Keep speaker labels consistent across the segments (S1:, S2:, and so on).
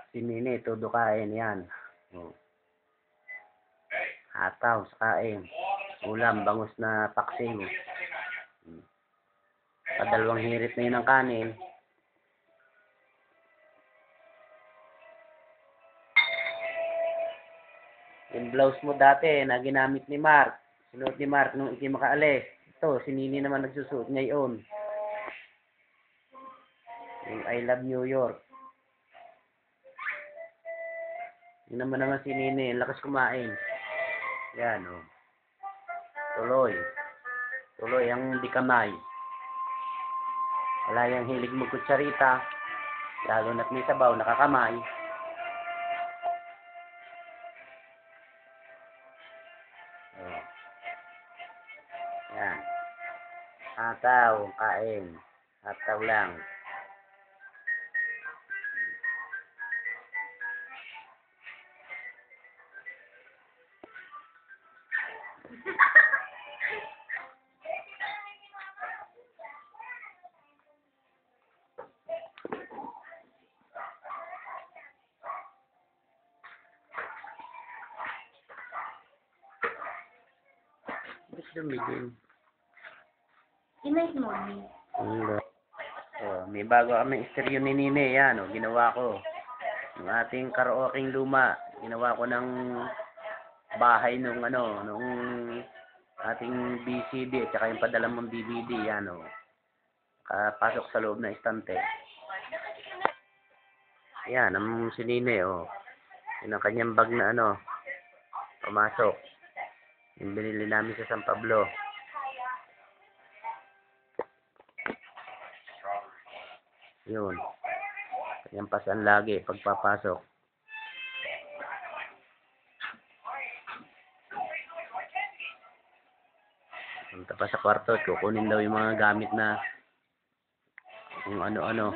S1: Si Nini, todo kain yan. Oh. Hataw sa kain. Ulam, bangus na paksing. Padalawang hirit na yun ng kanin. Yung blouse mo dati na ginamit ni Mark. Sinuot ni Mark nung hindi makaalis. Ito, si Nini naman nagsusuot ngayon. Yung I love New York. Yun naman si Nini. Lakas kumain. Yan, oh. Tuloy. Tuloy ang di kamay. Wala yung hilig mo kutsarita. Lalo na't may sabaw, nakakamay. Oh. Yan. Hataw, kain. Hataw lang. Gusto dumigin.
S2: Inay mo ni.
S1: Oh, may bago kami stereo ni Nini. Yan, oh, ginawa ko. Yung ating karaoke luma. Ginawa ko ng bahay nung ating BCD at saka yung padala mong DVD. Yan, oh. Pasok sa loob na estante. Yan, ang si Nini, oh. Yun ang kanyang bag na pumasok. Yung binili namin sa San Pablo. Yun. Kanyang pasan lagi pagpapasok. Punta pa sa kwarto, kukunin daw yung mga gamit na yung ano-ano.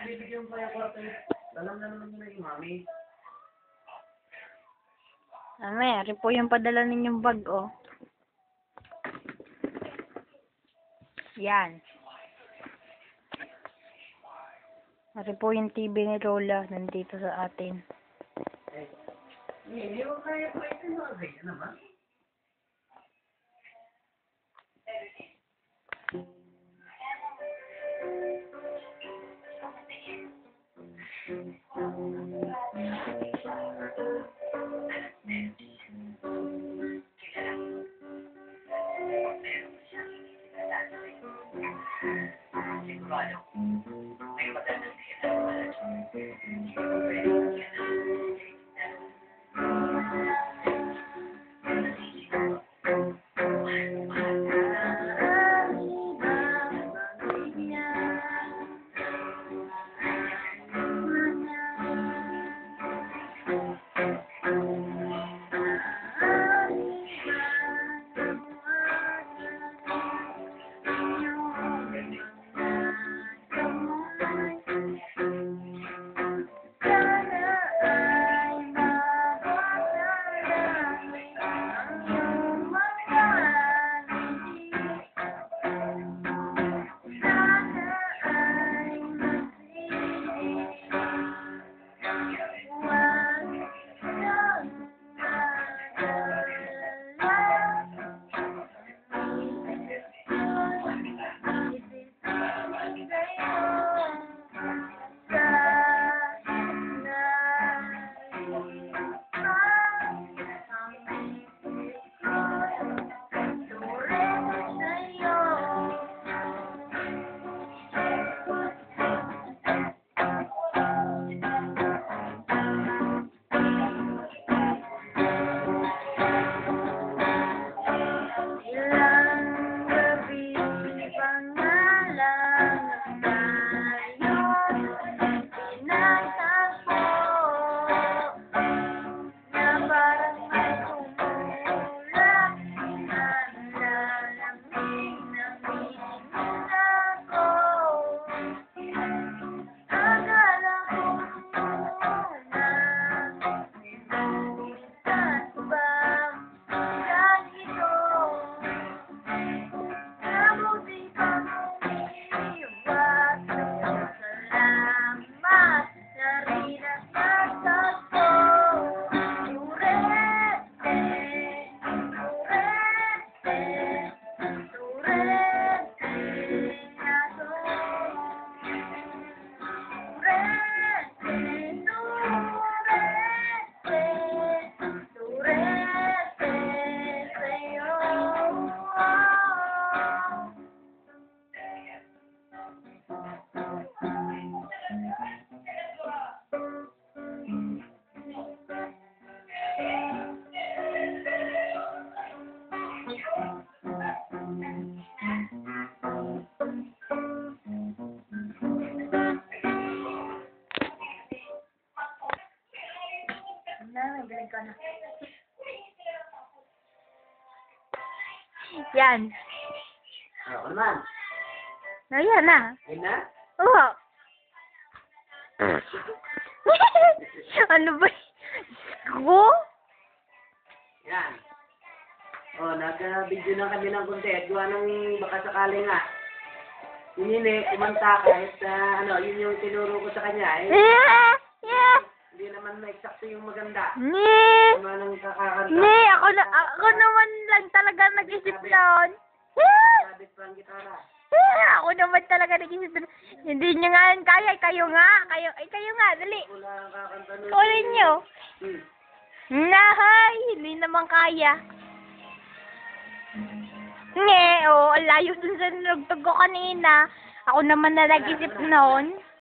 S1: Bibigyan pa yung kwarto. Alam na naman nila yung mami.
S2: Ari po yung padala ninyong bag, oh. Yan. Ari po yung TV ni Lola nandito sa atin.
S1: Hindi mo kaya pa ito mga naman.
S2: Yan.
S1: Ako naman.
S2: Ayan na.
S1: Ayun na?
S2: Oo. Ano ba? Ko?
S1: Yan. Oh, nag-video na kami ng konti. Gawa nung baka sakali nga. Si Nini, kumanta kahit yun yung tinuro ko sa kanya.
S2: Yeah! Yeah!
S1: Hindi naman na-eksakto yung maganda.
S2: Nee!
S1: Naman ang kakakanta.
S2: Nee! Ako naman lang talaga nag-isip noon. Yeah!
S1: Sabit pa ang gitara.
S2: Yeah! Ako naman talaga nag-isip noon. Hindi nyo nga yan kaya. Kayo nga. Kayo nga. Dali.
S1: Wala ang kakanta nun.
S2: Kunin nyo.
S1: Hmm.
S2: Nahay! Hindi naman kaya. Ang layo dun sa nagtog ko kanina. Ako naman na nag-isip noon.